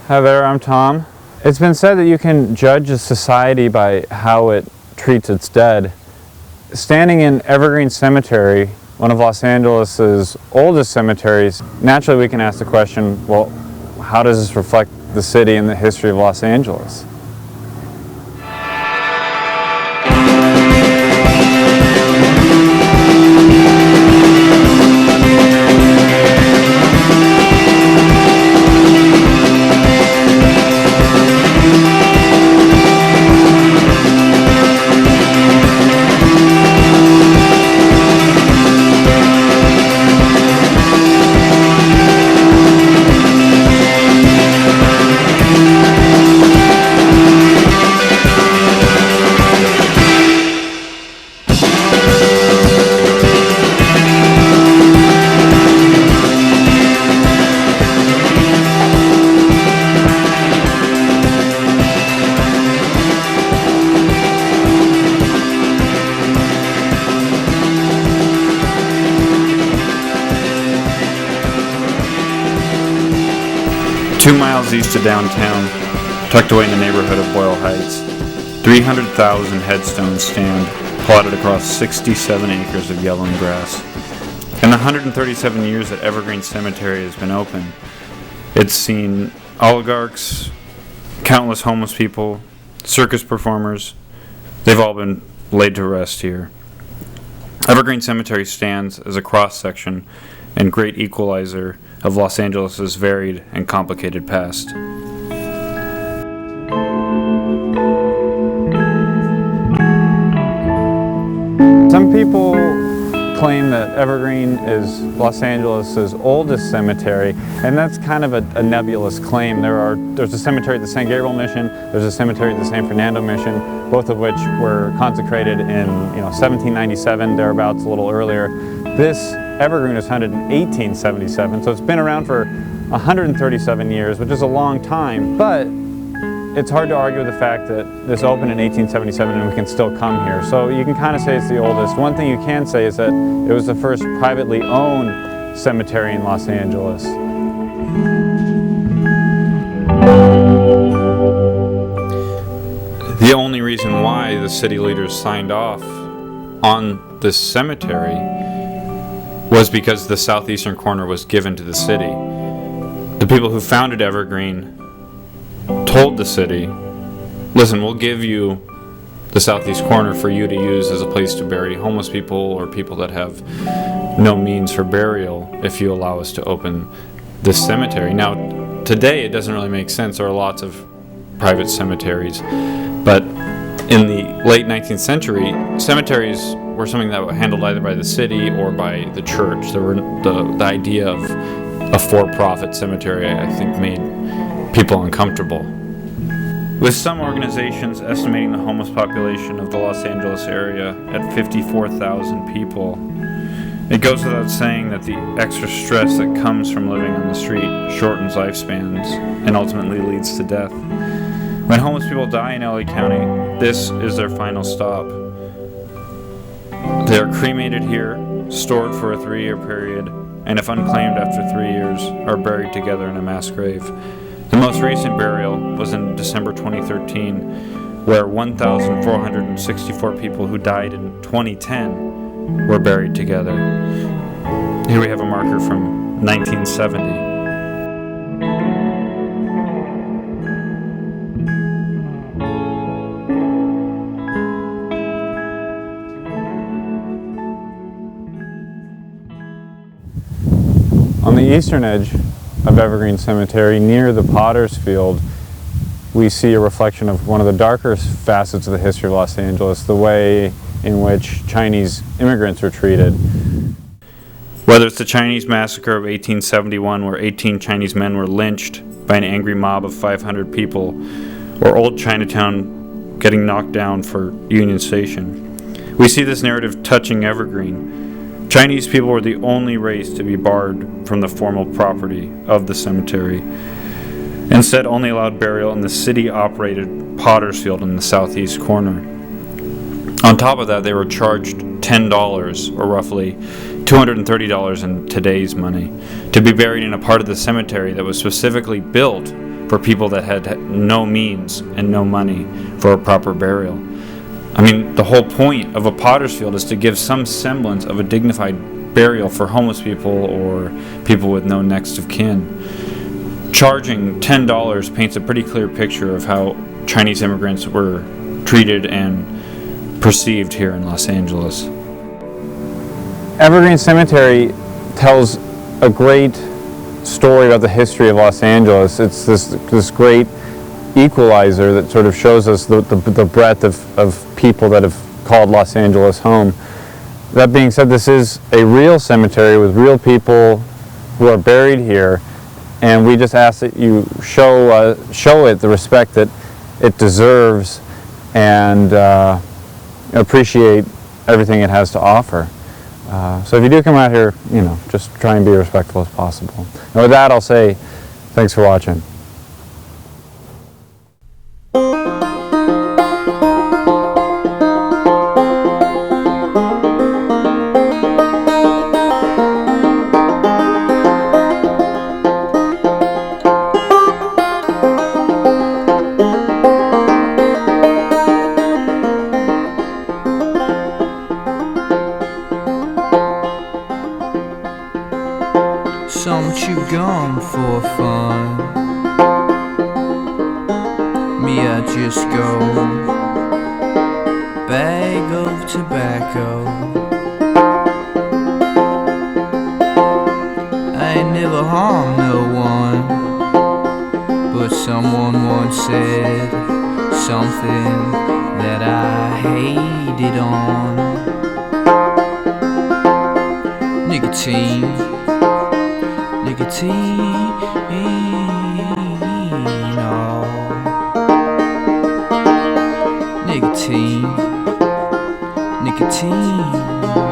Hi there, I'm Tom. It's been said that you can judge a society by how it treats its dead. Standing in Evergreen Cemetery, one of Los Angeles' oldest cemeteries, naturally we can ask the question, well, how does this reflect the city and the history of Los Angeles? 2 miles east of downtown, tucked away in the neighborhood of Boyle Heights, 300,000 headstones stand, plotted across 67 acres of yellowing grass. In the 137 years that Evergreen Cemetery has been open, it's seen oligarchs, countless homeless people, circus performers. They've all been laid to rest here. Evergreen Cemetery stands as a cross-section and great equalizer of Los Angeles' varied and complicated past. Some people claim that Evergreen is Los Angeles' oldest cemetery, and that's kind of a nebulous claim. There's a cemetery at the San Gabriel Mission, there's a cemetery at the San Fernando Mission, both of which were consecrated in 1797, thereabouts, a little earlier. This Evergreen was founded in 1877, so it's been around for 137 years, which is a long time, but it's hard to argue with the fact that this opened in 1877 and we can still come here. So you can kind of say it's the oldest. One thing you can say is that it was the first privately owned cemetery in Los Angeles. The only reason why the city leaders signed off on this cemetery was because the southeastern corner was given to the city. The people who founded Evergreen told the city, listen, we'll give you the southeast corner for you to use as a place to bury homeless people or people that have no means for burial if you allow us to open this cemetery. Now, today it doesn't really make sense. There are lots of private cemeteries, but in the late 19th century, cemeteries were something that were handled either by the city or by the church. There were the idea of a for-profit cemetery, I think, made people uncomfortable. With some organizations estimating the homeless population of the Los Angeles area at 54,000 people, it goes without saying that the extra stress that comes from living on the street shortens lifespans and ultimately leads to death. When homeless people die in LA County, this is their final stop. They are cremated here, stored for a 3-year period, and if unclaimed after 3 years, are buried together in a mass grave. The most recent burial was in December 2013, where 1,464 people who died in 2010 were buried together. Here we have a marker from 1970. On the eastern edge of Evergreen Cemetery, near the Potter's Field, we see a reflection of one of the darker facets of the history of Los Angeles, the way in which Chinese immigrants were treated. Whether it's the Chinese massacre of 1871, where 18 Chinese men were lynched by an angry mob of 500 people, or Old Chinatown getting knocked down for Union Station, we see this narrative touching Evergreen. Chinese people were the only race to be barred from the formal property of the cemetery. Instead, only allowed burial in the city-operated Potter's Field in the southeast corner. On top of that, they were charged $10, or roughly $230 in today's money, to be buried in a part of the cemetery that was specifically built for people that had no means and no money for a proper burial. I mean, the whole point of a potter's field is to give some semblance of a dignified burial for homeless people or people with no next of kin. Charging $10 paints a pretty clear picture of how Chinese immigrants were treated and perceived here in Los Angeles. Evergreen Cemetery tells a great story about the history of Los Angeles. It's this great equalizer that sort of shows us the breadth of people that have called Los Angeles home. That being said, this is a real cemetery with real people who are buried here, and we just ask that you show it the respect that it deserves and appreciate everything it has to offer. So if you do come out here, just try and be as respectful as possible. And with that, I'll say thanks for watching. Some chew gum for fun. Me, I just go bag of tobacco. I ain't never harmed no one, but someone once said something that I hated on. Nicotine, oh. Nicotine.